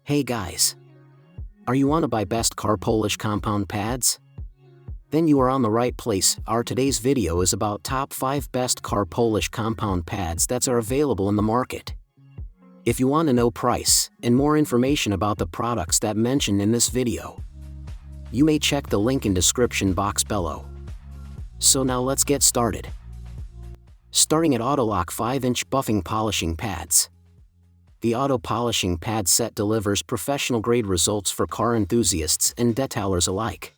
Hey guys! Are you want to buy best car polish compound pads? Then you are on the right place. Our today's video is about top 5 best car polish compound pads that are available in the market. If you want to know price and more information about the products that mentioned in this video, you may check the link in description box below. So now let's get started. Starting at Autolock 5-inch buffing polishing pads. The auto polishing pad set delivers professional-grade results for car enthusiasts and detailers alike.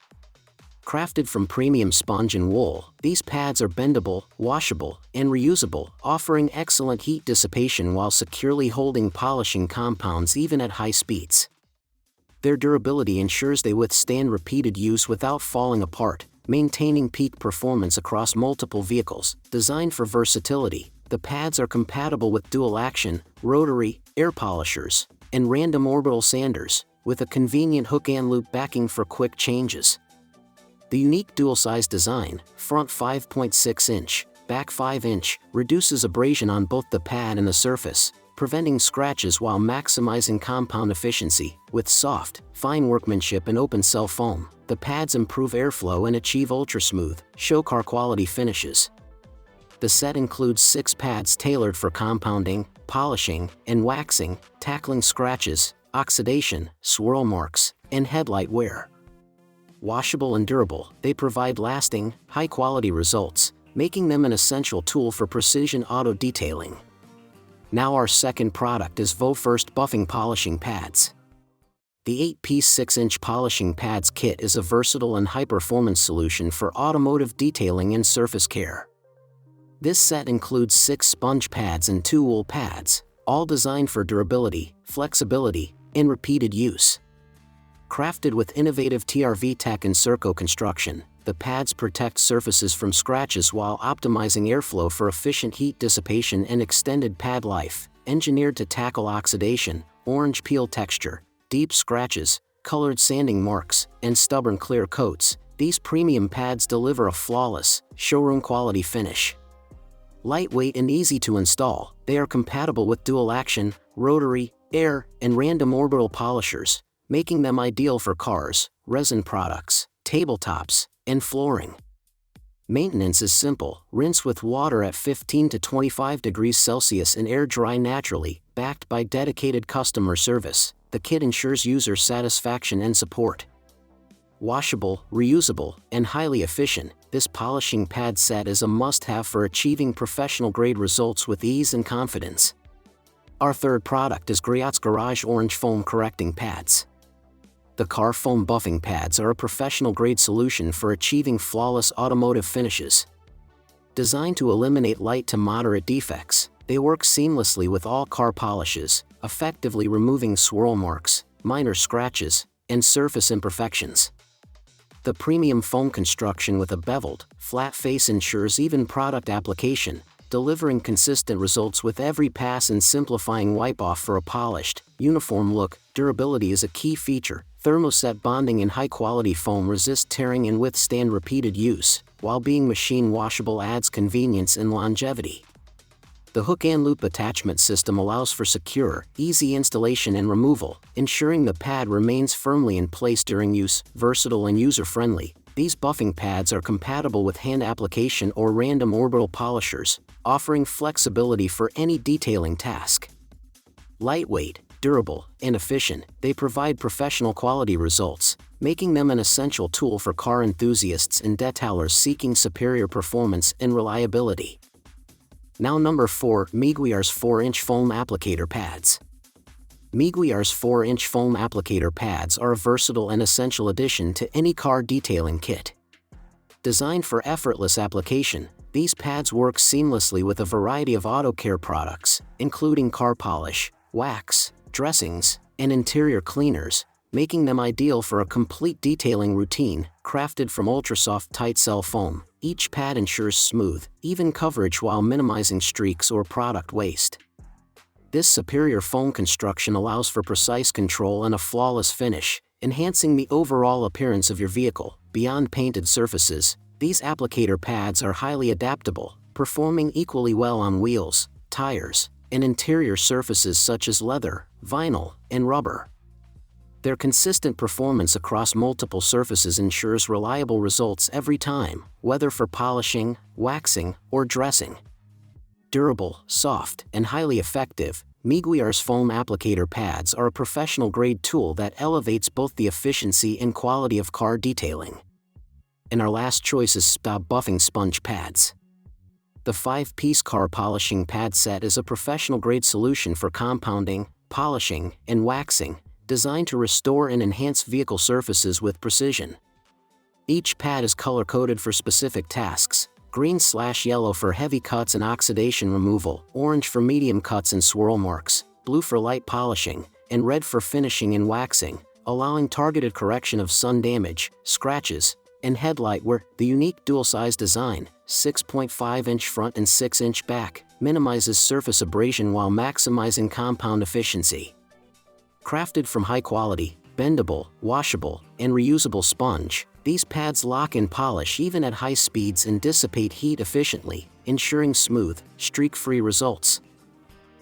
Crafted from premium sponge and wool, these pads are bendable, washable, and reusable, offering excellent heat dissipation while securely holding polishing compounds even at high speeds. Their durability ensures they withstand repeated use without falling apart, maintaining peak performance across multiple vehicles. Designed for versatility, the pads are compatible with dual-action, rotary, air polishers, and random orbital sanders, with a convenient hook and loop backing for quick changes. The unique dual-size design, front 5.6-inch, back 5-inch, reduces abrasion on both the pad and the surface, preventing scratches while maximizing compound efficiency. With soft, fine workmanship and open-cell foam, the pads improve airflow and achieve ultra-smooth, show-car quality finishes. The set includes 6 pads tailored for compounding, polishing, and waxing, tackling scratches, oxidation, swirl marks, and headlight wear. Washable and durable, they provide lasting, high-quality results, making them an essential tool for precision auto detailing. Now our second product is Vofirst buffing polishing pads. The 8-piece 6-inch polishing pads kit is a versatile and high-performance solution for automotive detailing and surface care. This set includes 6 sponge pads and 2 wool pads, all designed for durability, flexibility, and repeated use. Crafted with innovative TRV tech and Circo construction, the pads protect surfaces from scratches while optimizing airflow for efficient heat dissipation and extended pad life. Engineered to tackle oxidation, orange peel texture, deep scratches, colored sanding marks, and stubborn clear coats, these premium pads deliver a flawless, showroom-quality finish. Lightweight and easy to install, they are compatible with dual-action, rotary, air, and random orbital polishers, making them ideal for cars, resin products, tabletops, and flooring. Maintenance is simple: rinse with water at 15 to 25 degrees Celsius and air dry naturally. Backed by dedicated customer service, the kit ensures user satisfaction and support. Washable, reusable, and highly efficient, this polishing pad set is a must-have for achieving professional-grade results with ease and confidence. Our third product is Griot's Garage Orange Foam Correcting Pads. The car foam buffing pads are a professional-grade solution for achieving flawless automotive finishes. Designed to eliminate light to moderate defects, they work seamlessly with all car polishes, effectively removing swirl marks, minor scratches, and surface imperfections. The premium foam construction with a beveled, flat face ensures even product application, delivering consistent results with every pass and simplifying wipe-off for a polished, uniform look. Durability is a key feature. Thermoset bonding in high-quality foam resist tearing and withstand repeated use, while being machine washable adds convenience and longevity. The hook and loop attachment system allows for secure, easy installation and removal, ensuring the pad remains firmly in place during use. Versatile and user-friendly, these buffing pads are compatible with hand application or random orbital polishers, offering flexibility for any detailing task. Lightweight, durable, and efficient, they provide professional quality results, making them an essential tool for car enthusiasts and detailers seeking superior performance and reliability. Now number 4, Meguiar's 4-inch foam applicator pads. Meguiar's 4-inch foam applicator pads are a versatile and essential addition to any car detailing kit. Designed for effortless application, these pads work seamlessly with a variety of auto care products, including car polish, wax, dressings, and interior cleaners, making them ideal for a complete detailing routine. Crafted from ultra-soft tight cell foam, each pad ensures smooth, even coverage while minimizing streaks or product waste. This superior foam construction allows for precise control and a flawless finish, enhancing the overall appearance of your vehicle. Beyond painted surfaces, these applicator pads are highly adaptable, performing equally well on wheels, tires, and interior surfaces such as leather, vinyl, and rubber. Their consistent performance across multiple surfaces ensures reliable results every time, whether for polishing, waxing, or dressing. Durable, soft, and highly effective, Meguiar's foam applicator pads are a professional-grade tool that elevates both the efficiency and quality of car detailing. And our last choice is SPTA buffing sponge pads. The 5-piece car polishing pad set is a professional-grade solution for compounding, polishing, and waxing, designed to restore and enhance vehicle surfaces with precision. Each pad is color-coded for specific tasks: green/yellow for heavy cuts and oxidation removal, orange for medium cuts and swirl marks, blue for light polishing, and red for finishing and waxing, allowing targeted correction of sun damage, scratches, and headlight wear. The unique dual-size design, 6.5-inch front and 6-inch back, minimizes surface abrasion while maximizing compound efficiency. Crafted from high-quality, bendable, washable, and reusable sponge, these pads lock and polish even at high speeds and dissipate heat efficiently, ensuring smooth, streak-free results.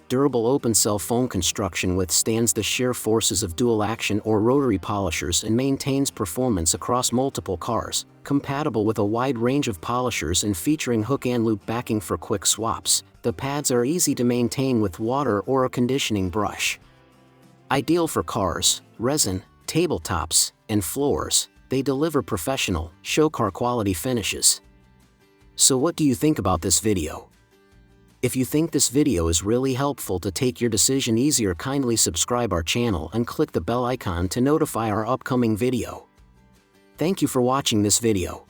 Durable open-cell foam construction withstands the shear forces of dual-action or rotary polishers and maintains performance across multiple cars, compatible with a wide range of polishers and featuring hook and loop backing for quick swaps. The pads are easy to maintain with water or a conditioning brush. Ideal for cars, resin, tabletops, and floors, they deliver professional, show car quality finishes. So what do you think about this video? If you think this video is really helpful to take your decision easier, kindly subscribe our channel and click the bell icon to notify our upcoming video. Thank you for watching this video.